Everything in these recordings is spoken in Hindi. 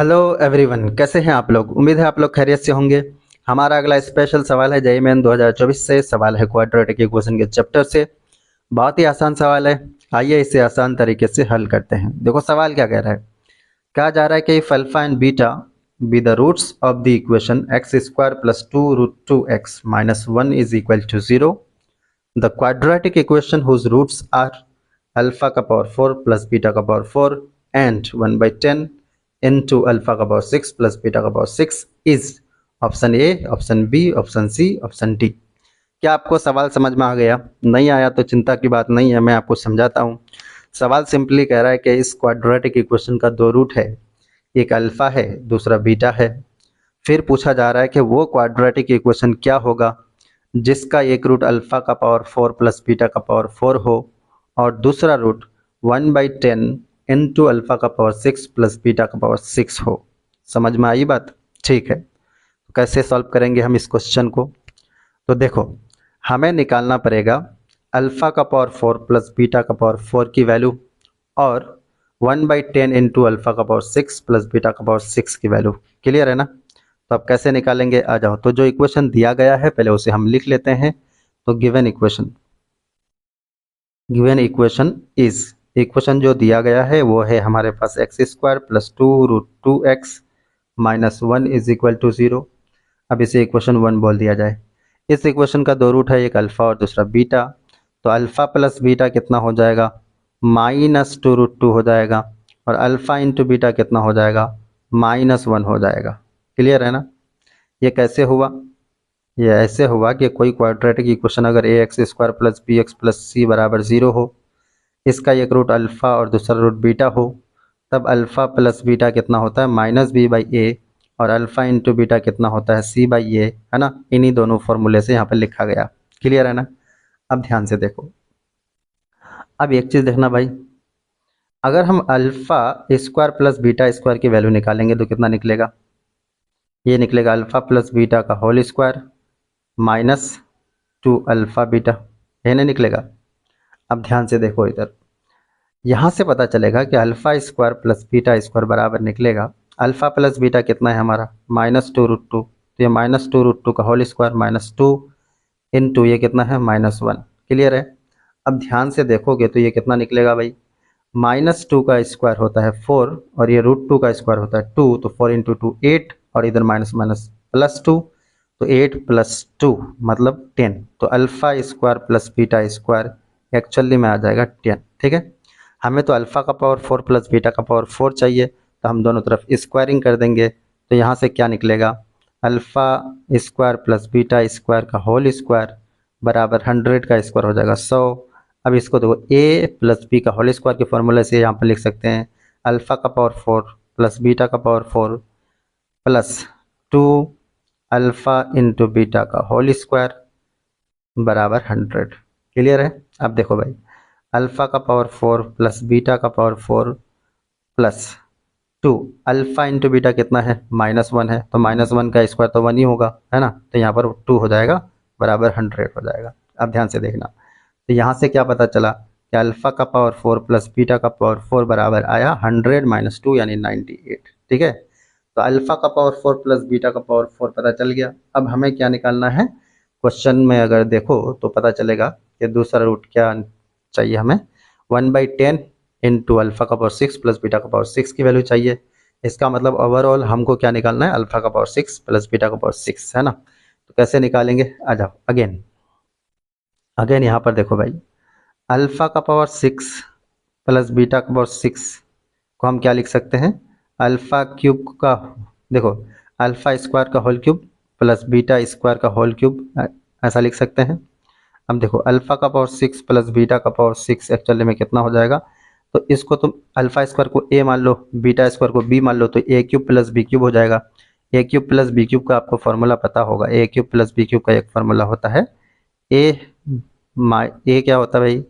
हेलो एवरीवन, कैसे हैं आप लोग। उम्मीद है आप लोग खैरियत से होंगे। हमारा अगला स्पेशल सवाल है जेईई मेन 2024 से। सवाल है क्वाड्रेटिक इक्वेशन के चैप्टर से। बहुत ही आसान सवाल है। आइए इसे आसान तरीके से हल करते हैं। देखो सवाल क्या कह रहा है। कहा जा रहा है कि if alpha and beta be the roots of the equation x square plus 2√2x minus 1 is equal to 0, the quadratic equation whose roots are alpha का पावर 4 प्लस बीटा का पावर 4 एंड 1/10 into अल्फा का पावर 6 प्लस बीटा का power 6 is option A, option B, option C, option D. क्या आपको सवाल समझ में आ गया? नहीं आया तो चिंता की बात नहीं है, मैं आपको समझाता हूँ। सवाल सिंपली कह रहा है कि इस क्वाड्रेटिक इक्वेशन का दो रूट है, एक अल्फा है, दूसरा बीटा है। फिर पूछा जा रहा है कि वो क्वाड्रेटिक इक्वेशन क्या होगा जिसका एक रूट अल्फा का पावर 4 प्लस बीटा का पावर 4 हो और दूसरा रूट 1/10 इंटू अल्फा का पावर 6 प्लस बीटा का पावर 6 हो। समझ में आई बात? ठीक है, तो कैसे सॉल्व करेंगे हम इस क्वेश्चन को? तो देखो, हमें निकालना पड़ेगा अल्फा का पावर 4 प्लस बीटा का पावर 4 की वैल्यू और 1/10 इंटू अल्फा का पावर 6 प्लस बीटा का पावर 6 की वैल्यू। क्लियर है ना? तो अब कैसे निकालेंगे, आ जाओ। तो जो इक्वेशन दिया गया है पहले उसे हम लिख लेते हैं। तो गिवन इक्वेशन इज, इक्वेशन जो दिया गया है वो है हमारे पास x square plus 2√2x minus 1 is equal to 0। अब इसे इक्वेशन 1 बोल दिया जाए। इस इक्वेशन का दो रूट है, एक अल्फा और दूसरा बीटा। तो अल्फा प्लस बीटा कितना हो जाएगा? -2√2 हो जाएगा। और अल्फा इंटू बीटा कितना हो जाएगा? -1 हो जाएगा। क्लियर है ना? ये कैसे हुआ? ये ऐसे हुआ कि कोई क्वाड्रेटिक इक्वेशन अगर ax² plus bx plus c बराबर 0 हो, इसका एक रूट अल्फा और दूसरा रूट बीटा हो, तब अल्फा प्लस बीटा कितना होता है? -b/a और अल्फा इंटू बीटा कितना होता है? c/a, है ना? इन्हीं दोनों फॉर्मूले से यहाँ पर लिखा गया। क्लियर है ना? अब ध्यान से देखो। अब एक चीज़ देखना भाई, अगर हम alpha square plus beta square की वैल्यू निकालेंगे तो कितना निकलेगा? ये निकलेगा अल्फा प्लस बीटा का होल स्क्वायर -2 अल्फा बीटा, ये नहीं निकलेगा? अब ध्यान से देखो इधर, यहाँ से पता चलेगा कि alpha square plus beta square बराबर निकलेगा अल्फा प्लस बीटा कितना है हमारा? -2√2। तो ये -2√2 का होल स्क्वायर -2 इंटू ये कितना है? -1। क्लियर है? अब ध्यान से देखोगे तो ये कितना निकलेगा भाई? -2 का स्क्वायर होता है 4 और ये √2 का स्क्वायर होता है 2, तो 4 इंटू 2 8 और इधर माइनस माइनस +2, तो 8 + 2 मतलब 10। तो alpha square plus beta square actually में आ जाएगा 10। ठीक है, हमें तो अल्फा का पावर 4 प्लस बीटा का पावर 4 चाहिए, तो हम दोनों तरफ स्क्वायरिंग कर देंगे। तो यहाँ से क्या निकलेगा? Alpha square plus beta square का होल स्क्वायर बराबर 100 का स्क्वायर हो जाएगा 100। अब इसको देखो, a प्लस बी का होल स्क्वायर के फॉर्मूले से यहाँ पर लिख सकते हैं अल्फा का पावर 4 प्लस बीटा का power 4 plus 2 alpha into beta का होल स्क्वायर बराबर 100। क्लियर है? अब देखो भाई, अल्फा का पावर 4 प्लस बीटा का power 4 plus 2 alpha into beta कितना है? -1 है, तो -1 का स्क्वायर तो 1 ही होगा, है ना? तो यहाँ पर 2 हो जाएगा बराबर 100 हो जाएगा। अब ध्यान से देखना, तो यहाँ से क्या पता चला कि अल्फा का पावर 4 प्लस बीटा का पावर 4 बराबर आया 100 - 2 यानी 98। ठीक है, तो अल्फा का पावर 4 प्लस बीटा का पावर 4 पता चल गया। अब हमें क्या निकालना है? क्वेश्चन में अगर देखो तो पता चलेगा कि दूसरा रूट क्या चाहिए हमें? 1/10 इंटू अल्फा का पावर 6 प्लस बीटा का पावर 6 की वैल्यू चाहिए। इसका मतलब ओवरऑल हमको क्या निकालना है? अल्फा का पावर 6 प्लस बीटा का पावर 6, है ना? तो कैसे निकालेंगे, आ जाओ। अगेन यहाँ पर देखो भाई, अल्फा का पावर 6 प्लस बीटा का पावर 6 को हम क्या लिख सकते हैं? अल्फा क्यूब का, देखो, अल्फा स्क्वायर का whole cube plus beta square का होल क्यूब, ऐसा लिख सकते हैं। अब देखो, अल्फा का पावर 6 प्लस बीटा का पावर 6 एक्चुअली में कितना हो जाएगा? तो इसको तुम अल्फा स्क्वायर को a मान लो, बीटा स्क्वायर को b मान लो, तो a³ प्लस b³ हो जाएगा। a³ प्लस b³ का आपको फॉर्मूला पता होगा। a³ प्लस b³ का एक फॉर्मूला होता है a क्या होता है भाई?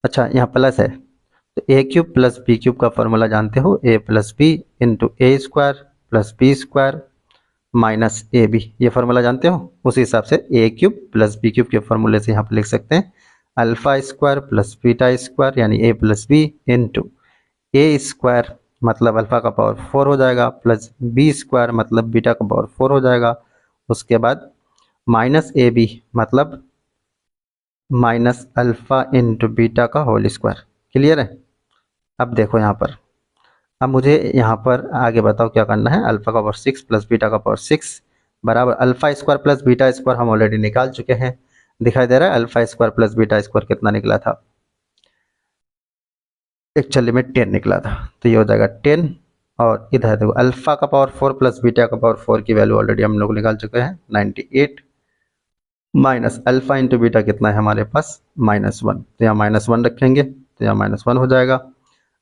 अच्छा, यहाँ प्लस है, तो a³ प्लस b³ का फॉर्मूला जानते हो, a plus b into a² plus b² minus ab। ये फार्मूला जानते हो? उसी हिसाब से a³ प्लस b³ के फॉर्मूले से यहाँ पर लिख सकते हैं alpha square plus beta square यानी a plus b into a² मतलब अल्फ़ा का पावर 4 हो जाएगा, प्लस बी स्क्वायर मतलब बीटा का पावर 4 हो जाएगा। उसके बाद माइनस ए बी मतलब माइनस अल्फ़ा इंटू बीटा का होल स्क्वायर। क्लियर है? अब देखो यहाँ पर, अब मुझे यहाँ पर आगे बताओ क्या करना है। अल्फ़ा का पावर 6 प्लस बीटा का पावर 6 बराबर alpha square plus beta square हम ऑलरेडी निकाल चुके हैं। दिखाई दे रहा है alpha square plus beta square कितना निकला था? एक्चुअली में 10 निकला था, तो ये हो जाएगा 10। और इधर देखो अल्फ़ा का पावर 4 प्लस बीटा का पावर 4 की वैल्यू ऑलरेडी हम लोग निकाल चुके हैं 98 माइनस अल्फ़ा इंटू बीटा कितना है हमारे पास -1, तो यहाँ -1 रखेंगे तो यहाँ -1 हो जाएगा।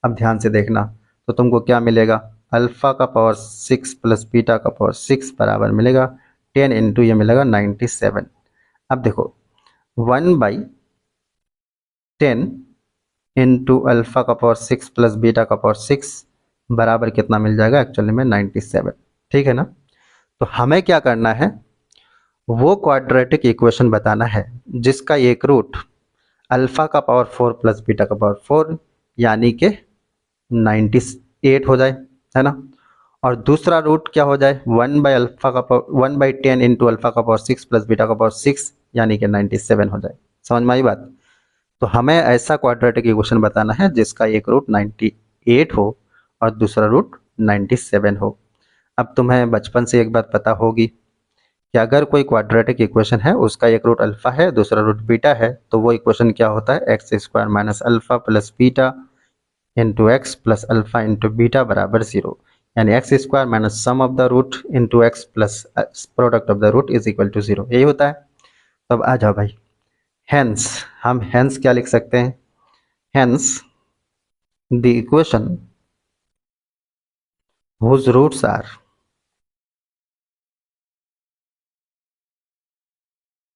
अब ध्यान से देखना, तो तुमको क्या मिलेगा? अल्फ़ा का पावर 6 प्लस बीटा का पावर 6 बराबर मिलेगा 10 इंटू ये मिलेगा 97। अब देखो 1/10 इंटू अल्फ़ा का पावर 6 प्लस बीटा का पावर 6 बराबर कितना मिल जाएगा? एक्चुअली में 97। ठीक है ना? तो हमें क्या करना है, वो क्वाड्रेटिक इक्वेशन बताना है जिसका एक रूट अल्फ़ा का पावर 4 प्लस बीटा का पावर 4 यानी कि 98 हो जाए, है ना? और दूसरा रूट क्या हो जाए? 1/10 इंटू अल्फ़ा का पावर 6 प्लस बीटा का पावर 6 यानी कि 97 हो जाए। समझ में आई बात? तो हमें ऐसा क्वाड्रेटिक इक्वेशन बताना है जिसका एक रूट 98 हो और दूसरा रूट 97 हो। अब तुम्हें बचपन से एक बात पता होगी कि अगर कोई क्वाड्रेटिक इक्वेशन है उसका एक रूट अल्फ़ा है दूसरा रूट बीटा है, तो वो इक्वेशन क्या होता है? X square minus alpha plus beta into x plus alpha into beta बराबर 0, यानी x square minus sum of the root into x plus product of the root is equal to 0, यही होता है। तो अब आ जाओ भाई, हेंस हम हेंस क्या लिख सकते हैं? Hence the equation whose roots are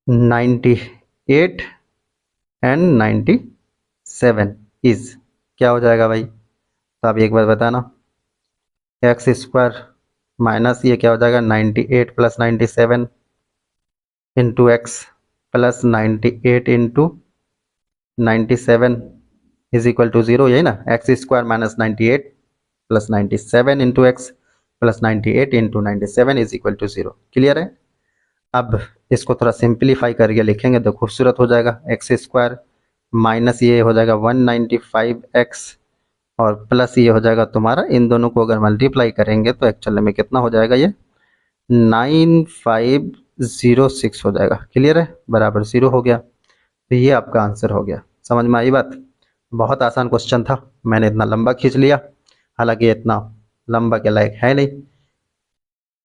98 and 97 is क्या हो जाएगा भाई? तो आप एक बार बताना, एक्स स्क्वायर माइनस ये क्या हो जाएगा 98 plus 97 into x plus 98 into 97 is equal to 0, यही ना? X square minus 98 plus 97 into x plus 98 into 97 is equal to 0। Clear है? अब इसको थोड़ा सिंप्लीफाई करके लिखेंगे तो खूबसूरत हो जाएगा। एक्स स्क्वायर माइनस ये हो जाएगा 195x और प्लस ये हो जाएगा तुम्हारा, इन दोनों को अगर मल्टीप्लाई करेंगे तो एक्चुअली में कितना हो जाएगा? ये 9506 हो जाएगा। क्लियर है? बराबर 0 हो गया। तो ये आपका आंसर हो गया। समझ में आई बात? बहुत आसान क्वेश्चन था, मैंने इतना लंबा खींच लिया, हालांकि ये इतना लंबा के लायक है नहीं,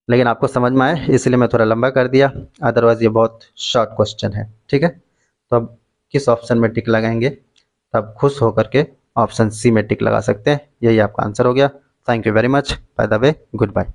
लेकिन आपको समझ में आए इसलिए मैं थोड़ा लंबा कर दिया, अदरवाइज ये बहुत शॉर्ट क्वेश्चन है। ठीक है? तो अब किस ऑप्शन में टिक लगाएंगे? तब खुश होकर के ऑप्शन सी में टिक लगा सकते हैं। यही आपका आंसर हो गया। Thank you very much, by the way, good bye.